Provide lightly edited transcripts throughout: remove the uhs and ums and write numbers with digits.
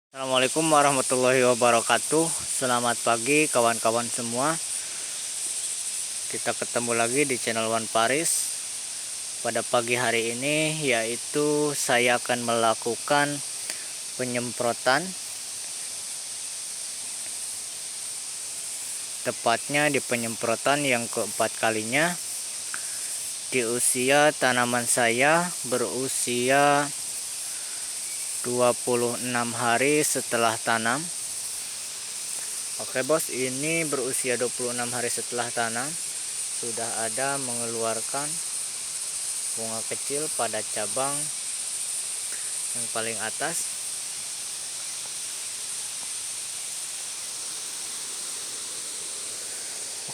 Assalamualaikum warahmatullahi wabarakatuh. Selamat pagi kawan-kawan semua. Kita ketemu lagi di channel One Paris. Pada pagi hari ini yaitu saya akan melakukan penyemprotan, tepatnya di penyemprotan yang keempat kalinya di usia tanaman saya berusia 26 hari setelah tanam. Oke bos, ini berusia 26 hari setelah tanam sudah ada mengeluarkan bunga kecil pada cabang yang paling atas.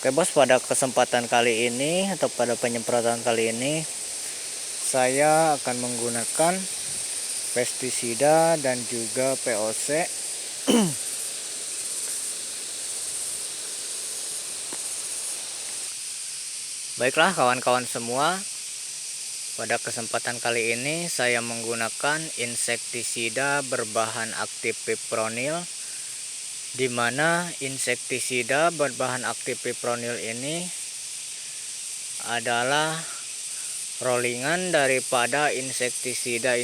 Oke bos, pada kesempatan kali ini atau pada penyemprotan kali ini saya akan menggunakan pestisida dan juga POC. Baiklah kawan-kawan semua, pada kesempatan kali ini saya menggunakan insektisida berbahan aktif fipronil, di mana insektisida berbahan aktif fipronil ini adalah rollingan daripada insektisida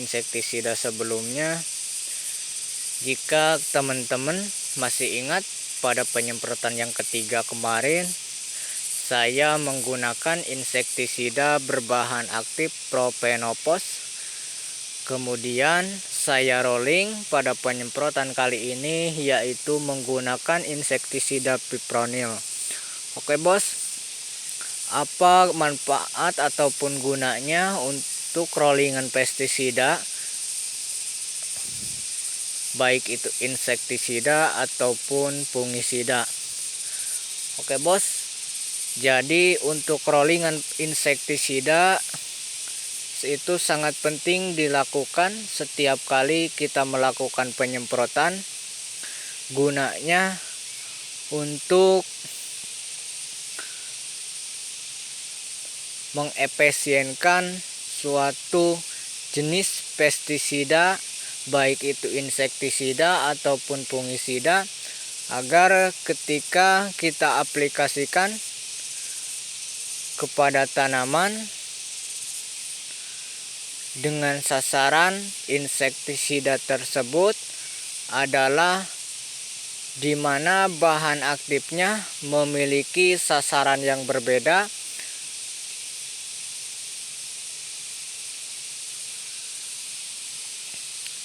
sebelumnya. Jika teman-teman masih ingat, pada penyemprotan yang ketiga kemarin saya menggunakan insektisida berbahan aktif propenopos. Kemudian saya rolling pada penyemprotan kali ini yaitu menggunakan insektisida fipronil. Oke bos, apa manfaat ataupun gunanya untuk rollingan pestisida, baik itu insektisida ataupun fungisida? Oke bos, jadi untuk rollingan insektisida itu sangat penting dilakukan setiap kali kita melakukan penyemprotan, gunanya untuk mengefisienkan suatu jenis pestisida, baik itu insektisida ataupun fungisida, agar ketika kita aplikasikan kepada tanaman dengan sasaran insektisida tersebut adalah di mana bahan aktifnya memiliki sasaran yang berbeda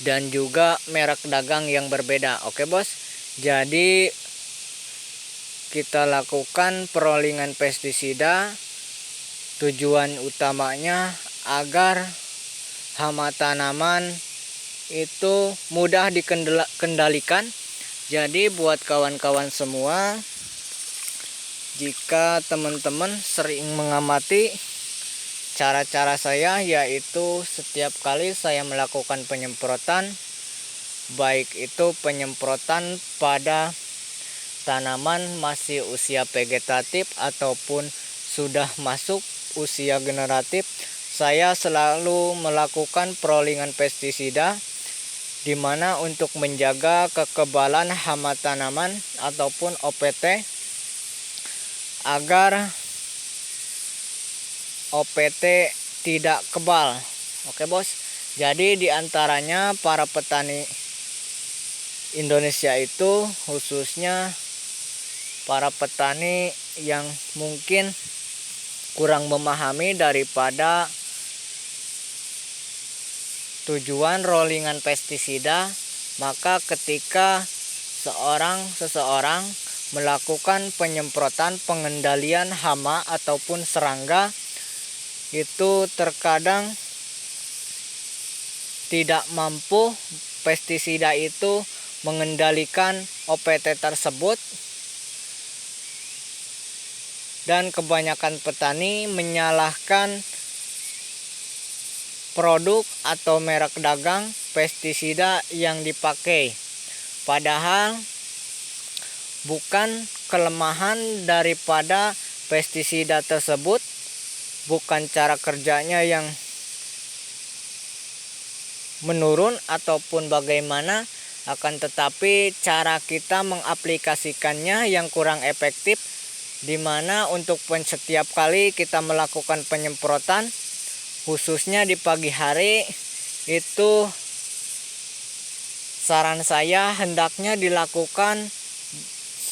dan juga merek dagang yang berbeda. Oke bos, jadi kita lakukan perollingan pestisida, tujuan utamanya agar hama tanaman itu mudah dikendalikan. Jadi buat kawan-kawan semua, jika teman-teman sering mengamati cara-cara saya, yaitu setiap kali saya melakukan penyemprotan, baik itu penyemprotan pada tanaman masih usia vegetatif ataupun sudah masuk usia generatif, saya selalu melakukan perollingan pestisida, di mana untuk menjaga kekebalan hama tanaman ataupun OPT agar OPT tidak kebal. Oke bos, jadi diantaranya para petani Indonesia itu, khususnya para petani yang mungkin kurang memahami daripada tujuan rollingan pestisida, maka ketika seseorang melakukan penyemprotan pengendalian hama ataupun serangga, itu terkadang tidak mampu pestisida itu mengendalikan OPT tersebut, dan kebanyakan petani menyalahkan produk atau merek dagang pestisida yang dipakai, padahal bukan kelemahan daripada pestisida tersebut, bukan cara kerjanya yang menurun ataupun bagaimana, Akan tetapi cara kita mengaplikasikannya yang kurang efektif, dimana untuk setiap kali kita melakukan penyemprotan, khususnya di pagi hari, itu saran saya hendaknya dilakukan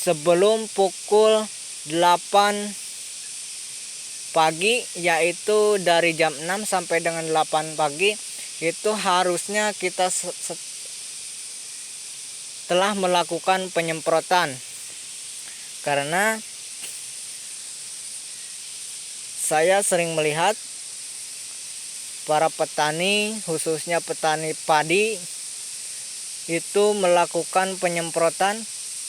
sebelum pukul 8 pagi, yaitu dari jam 6 sampai dengan 8 pagi. Itu harusnya kita telah melakukan penyemprotan. Karena saya sering melihat para petani, khususnya petani padi, itu melakukan penyemprotan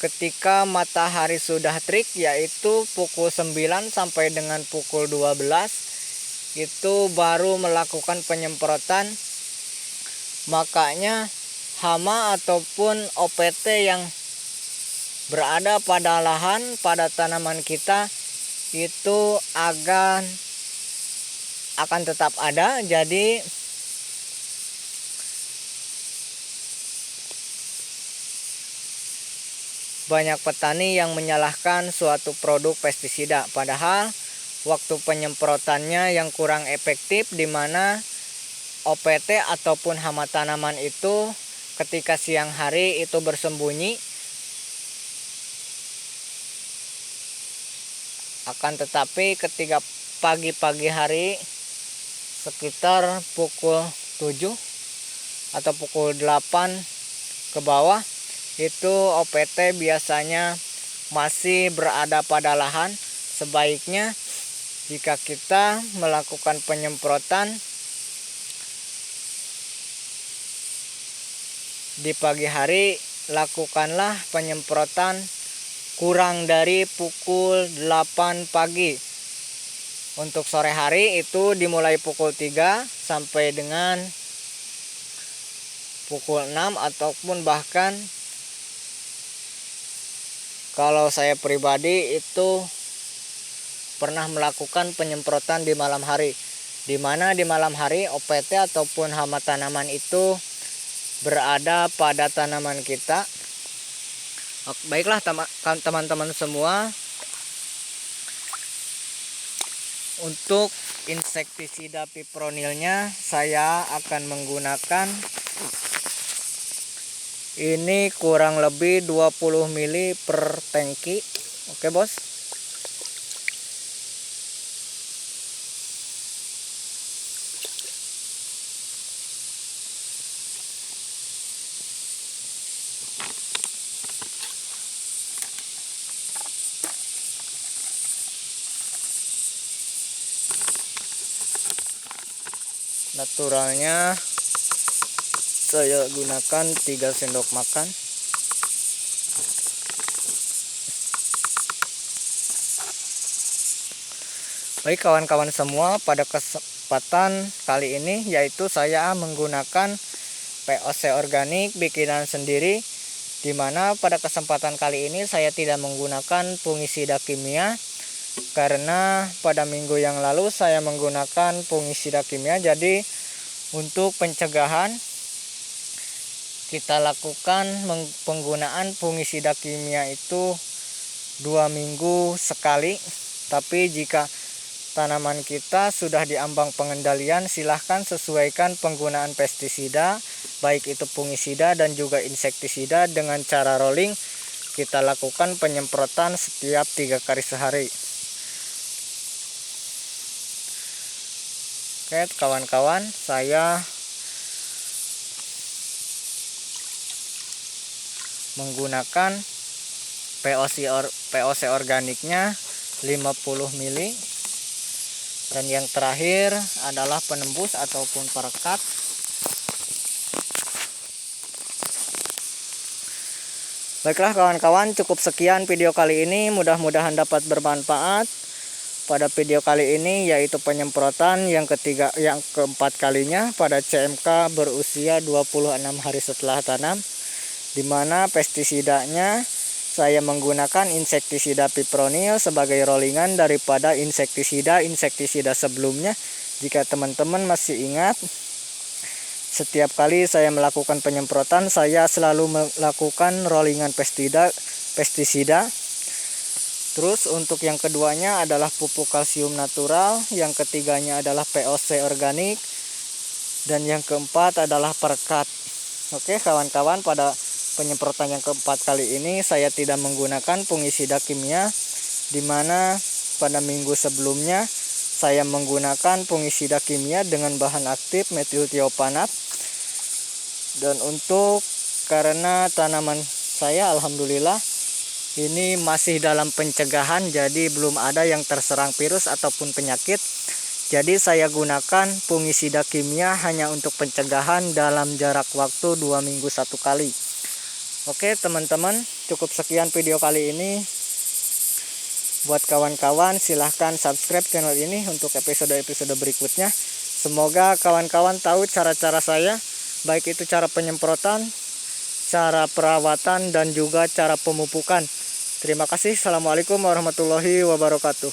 ketika matahari sudah terik, yaitu pukul 9 sampai dengan pukul 12, itu baru melakukan penyemprotan. Makanya hama ataupun OPT yang berada pada lahan, pada tanaman kita, itu akan tetap ada. Jadi banyak petani yang menyalahkan suatu produk pestisida, padahal waktu penyemprotannya yang kurang efektif, di mana OPT ataupun hama tanaman itu ketika siang hari itu bersembunyi. Akan tetapi ketika pagi hari sekitar pukul 7 atau pukul 8 ke bawah, itu OPT biasanya masih berada pada lahan. Sebaiknya jika kita melakukan penyemprotan di pagi hari, lakukanlah penyemprotan kurang dari pukul 8 pagi. Untuk sore hari itu dimulai pukul 3 sampai dengan pukul 6, ataupun bahkan kalau saya pribadi itu pernah melakukan penyemprotan di malam hari, di mana di malam hari OPT ataupun hama tanaman itu berada pada tanaman kita. Baiklah teman-teman semua, untuk insektisida pipronilnya saya akan menggunakan ini kurang lebih 20 ml per tangki. Oke bos. Naturalnya saya gunakan 3 sendok makan. Baik kawan-kawan semua, pada kesempatan kali ini yaitu saya menggunakan POC organik bikinan sendiri, dimana pada kesempatan kali ini saya tidak menggunakan fungisida kimia, karena pada minggu yang lalu saya menggunakan fungisida kimia. Jadi untuk pencegahan kita lakukan penggunaan fungisida kimia itu 2 minggu sekali. Tapi jika tanaman kita sudah diambang pengendalian, silahkan sesuaikan penggunaan pestisida, baik itu fungisida dan juga insektisida, dengan cara rolling. Kita lakukan penyemprotan setiap 3 kali sehari. Oke kawan-kawan, saya menggunakan POC organiknya 50 ml, dan yang terakhir adalah penembus ataupun perekat. Baiklah kawan-kawan, cukup sekian video kali ini, mudah-mudahan dapat bermanfaat. Pada video kali ini yaitu penyemprotan yang keempat kalinya pada CMK berusia 26 hari setelah tanam, dimana pestisidanya saya menggunakan insektisida pipronil sebagai rollingan daripada insektisida sebelumnya. Jika teman-teman masih ingat, Setiap kali saya melakukan penyemprotan, saya selalu melakukan rollingan pestisida. Terus untuk yang keduanya adalah pupuk kalsium natural, yang ketiganya adalah POC organik, dan yang keempat adalah perekat. Oke kawan-kawan, pada penyemprotan yang keempat kali ini saya tidak menggunakan fungisida kimia, dimana pada minggu sebelumnya saya menggunakan fungisida kimia dengan bahan aktif metiltiopanat. Dan untuk karena tanaman saya alhamdulillah ini masih dalam pencegahan, jadi belum ada yang terserang virus ataupun penyakit. Jadi saya gunakan fungisida kimia hanya untuk pencegahan dalam jarak waktu 2 minggu 1 kali. Oke teman-teman, cukup sekian video kali ini. Buat kawan-kawan silahkan subscribe channel ini untuk episode-episode berikutnya. Semoga kawan-kawan tahu cara-cara saya, baik itu cara penyemprotan, cara perawatan, dan juga cara pemupukan. Terima kasih. Assalamualaikum warahmatullahi wabarakatuh.